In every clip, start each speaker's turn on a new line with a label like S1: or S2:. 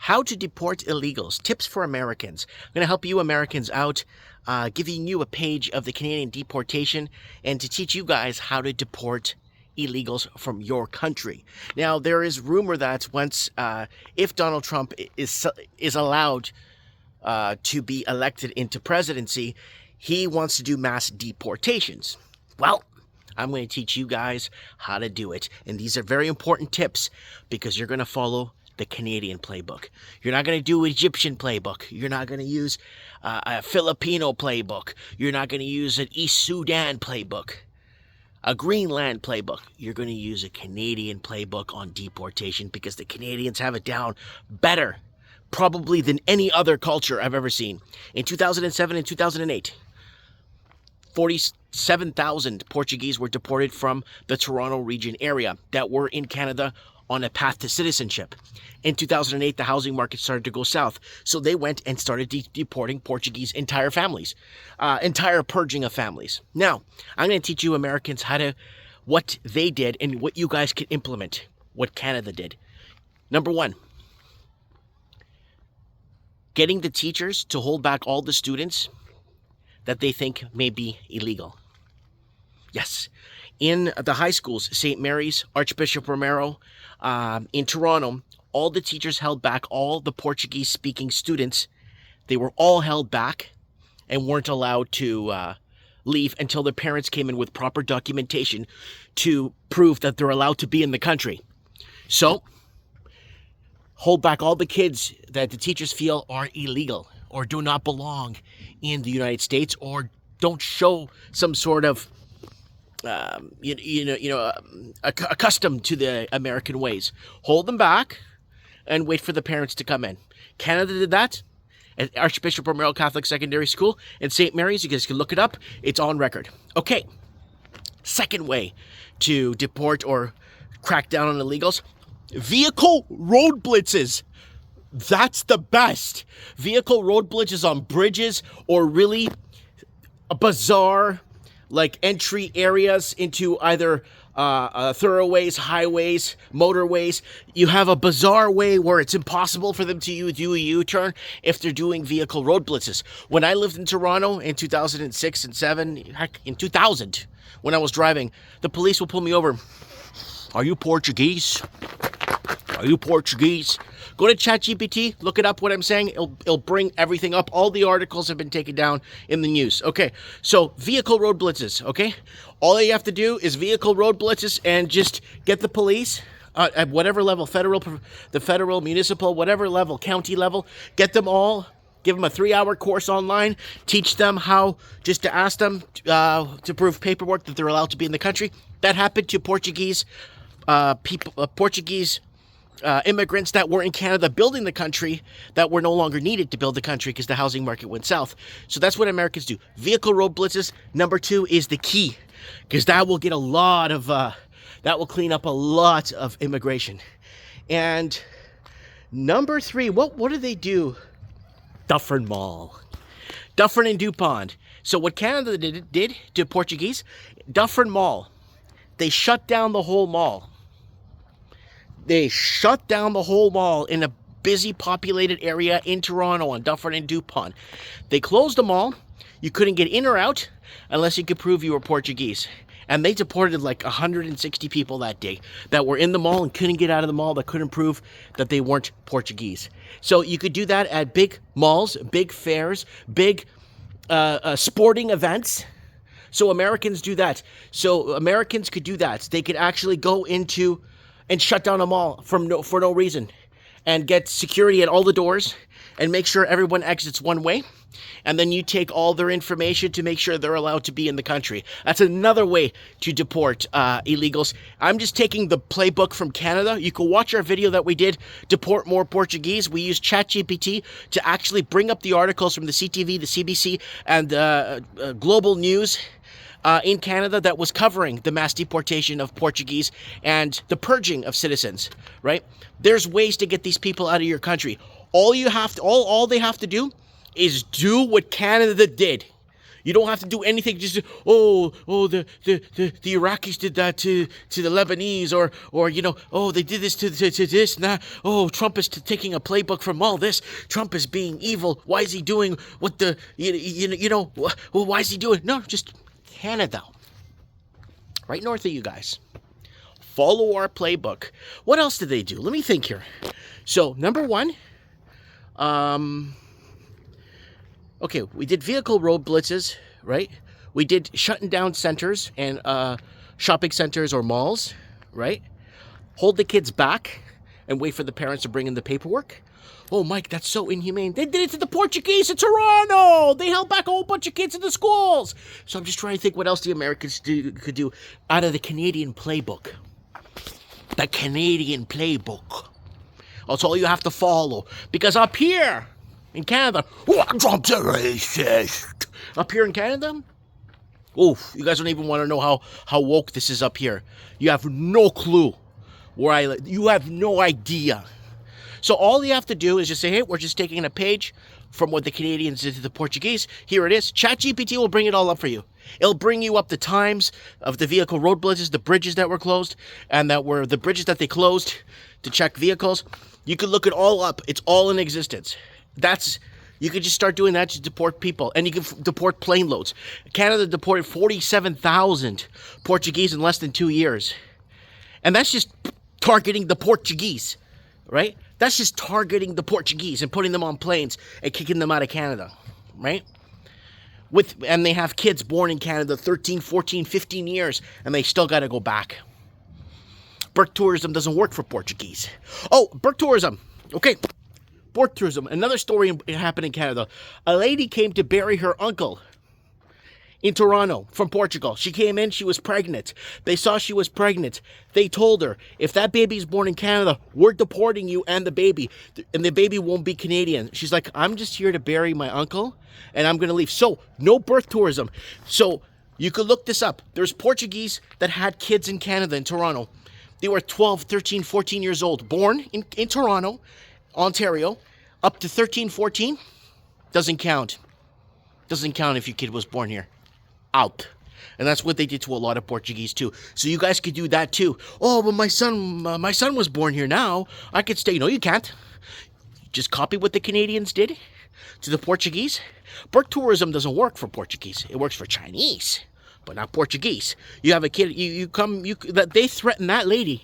S1: How to deport illegals. Tips for Americans. I'm going to help you Americans out, giving you a page of the Canadian deportation and to teach you guys how to deport illegals from your country. Now, there is rumor that if Donald Trump is allowed to be elected into presidency, he wants to do mass deportations. Well, I'm going to teach you guys how to do it. And these are very important tips because you're going to follow the Canadian playbook. You're not going to do Egyptian playbook. You're not going to use a Filipino playbook. You're not going to use an East Sudan playbook, a Greenland playbook. You're going to use a Canadian playbook on deportation because the Canadians have it down better, probably than any other culture I've ever seen. In 2007 and 2008, 47,000 Portuguese were deported from the Toronto region area that were in Canada on a path to citizenship. In 2008, the housing market started to go south, so they went and started deporting Portuguese entire families, entire purging of families. Now, I'm going to teach you Americans what they did and what you guys can implement, what Canada did. Number one, getting the teachers to hold back all the students that they think may be illegal. Yes, in the high schools, St. Mary's, Archbishop Romero, in Toronto, all the teachers held back all the Portuguese-speaking students. They were all held back and weren't allowed to leave until their parents came in with proper documentation to prove that they're allowed to be in the country. So, hold back all the kids that the teachers feel are illegal or do not belong in the United States or don't show some sort of accustomed to the American ways. Hold them back and wait for the parents to come in. Canada did that at Archbishop Romero Catholic Secondary School and St. Mary's. You guys can look it up. It's on record. Okay. Second way to deport or crack down on illegals: vehicle road blitzes. That's the best. Vehicle road blitzes on bridges or really bizarre entry areas into either thoroughways, highways, motorways. You have a bizarre way where it's impossible for them to do a U-turn if they're doing vehicle road blitzes. When I lived in Toronto in 2006 and 7, heck, in 2000, when I was driving, the police will pull me over. Are you Portuguese? Are you Portuguese? Go to ChatGPT, look it up what I'm saying. It'll bring everything up. All the articles have been taken down in the news. Okay, so vehicle road blitzes, okay? All you have to do is vehicle road blitzes and just get the police at whatever level, the federal, municipal, whatever level, county level, get them all, give them a 3-hour course online, teach them how, just to ask them to prove paperwork that they're allowed to be in the country. That happened to Portuguese immigrants that were in Canada building the country that were no longer needed to build the country because the housing market went south. So that's what Americans do. Vehicle road blitzes. Number 2 is the key, because that will get that will clean up a lot of immigration. And number 3, what do they do? Dufferin Mall. Dufferin and Dupont. So what Canada did to Portuguese, Dufferin Mall, they shut down the whole mall. They shut down the whole mall in a busy populated area in Toronto on Dufferin and Dupont. They closed the mall. You couldn't get in or out unless you could prove you were Portuguese. And they deported 160 people that day that were in the mall and couldn't get out of the mall, that couldn't prove that they weren't Portuguese. So you could do that at big malls, big fairs, big sporting events. So Americans do that. So Americans could do that. They could actually go into and shut down a mall for no reason and get security at all the doors and make sure everyone exits one way. And then you take all their information to make sure they're allowed to be in the country. That's another way to deport illegals. I'm just taking the playbook from Canada. You can watch our video that we did, Deport More Portuguese. We used ChatGPT to actually bring up the articles from the CTV, the CBC, and Global News in Canada that was covering the mass deportation of Portuguese and the purging of citizens, right? There's ways to get these people out of your country. All they have to do is do what Canada did. You don't have to do anything. Just the Iraqis did that to the Lebanese, or they did this to this. Now, Trump is taking a playbook from all this. Trump is being evil. Why is he doing what the why is he doing? No, just Canada, right north of you guys. Follow our playbook. What else did they do? Let me think here. So number one, okay, we did vehicle road blitzes, right? We did shutting down centers and shopping centers or malls, right? Hold the kids back and wait for the parents to bring in the paperwork. Oh, Mike, that's so inhumane. They did it to the Portuguese in Toronto. They held back a whole bunch of kids in the schools. So I'm just trying to think what else the Americans could do out of the Canadian playbook. The Canadian playbook. That's all you have to follow. Because up here in Canada, Trump's a racist. Up here in Canada, you guys don't even want to know how woke this is up here. You have no clue where I live. You have no idea. So all you have to do is just say, hey, we're just taking a page from what the Canadians did to the Portuguese. Here it is. ChatGPT will bring it all up for you. It'll bring you up the times of the vehicle road blitzes, the bridges that were closed, and that were the bridges that they closed to check vehicles. You can look it all up. It's all in existence. You could just start doing that to deport people, and you can deport plane loads. Canada deported 47,000 Portuguese in less than 2 years. And that's just targeting the Portuguese, right? That's just targeting the Portuguese and putting them on planes and kicking them out of Canada, right? And they have kids born in Canada 13, 14, 15 years, and they still got to go back. Birth tourism doesn't work for Portuguese. Oh, birth tourism. Okay. Birth tourism. Another story happened in Canada. A lady came to bury her uncle in Toronto from Portugal. She came in, she was pregnant. They saw she was pregnant. They told her, if that baby's born in Canada, we're deporting you and the baby won't be Canadian. She's like, I'm just here to bury my uncle and I'm going to leave. So, no birth tourism. So, you could look this up. There's Portuguese that had kids in Canada, in Toronto. They were 12, 13, 14 years old, born in Toronto, Ontario, up to 13, 14. Doesn't count. Doesn't count if your kid was born here. Out. And that's what they did to a lot of Portuguese too. So you guys could do that too. Oh, but my son was born here now. I could stay. No, you can't. Just copy what the Canadians did to the Portuguese. Birth tourism doesn't work for Portuguese. It works for Chinese, but not Portuguese. You have a kid. They threatened that lady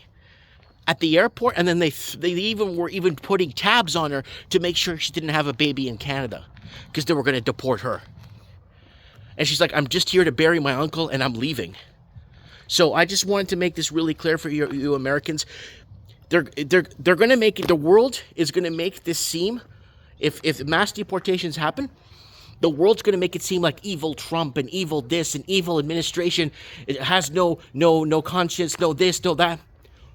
S1: at the airport, and then they were putting tabs on her to make sure she didn't have a baby in Canada, because they were going to deport her. And she's like, I'm just here to bury my uncle and I'm leaving. So I just wanted to make this really clear for you Americans. They're going to make it, the world is going to make this seem, if mass deportations happen, the world's going to make it seem like evil Trump and evil this and evil administration. It has no conscience, no this, no that.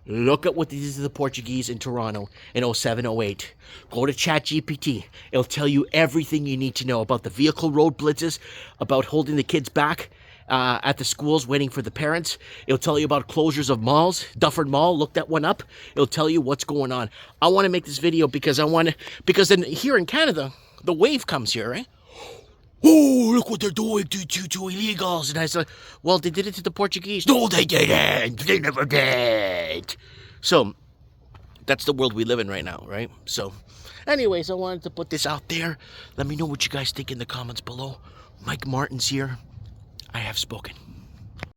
S1: Look at what they did to the Portuguese in Toronto in 07, 08. Go to ChatGPT. It'll tell you everything you need to know about the vehicle road blitzes, about holding the kids back at the schools waiting for the parents. It'll tell you about closures of malls. Dufferin Mall, look that one up. It'll tell you what's going on. I want to make this video because then here in Canada, the wave comes here, right? Oh, look what they're doing to illegals. And I said, well, they did it to the Portuguese. No, they didn't. They never did. So, that's the world we live in right now, right? So, anyways, I wanted to put this out there. Let me know what you guys think in the comments below. Mike Martins here. I have spoken.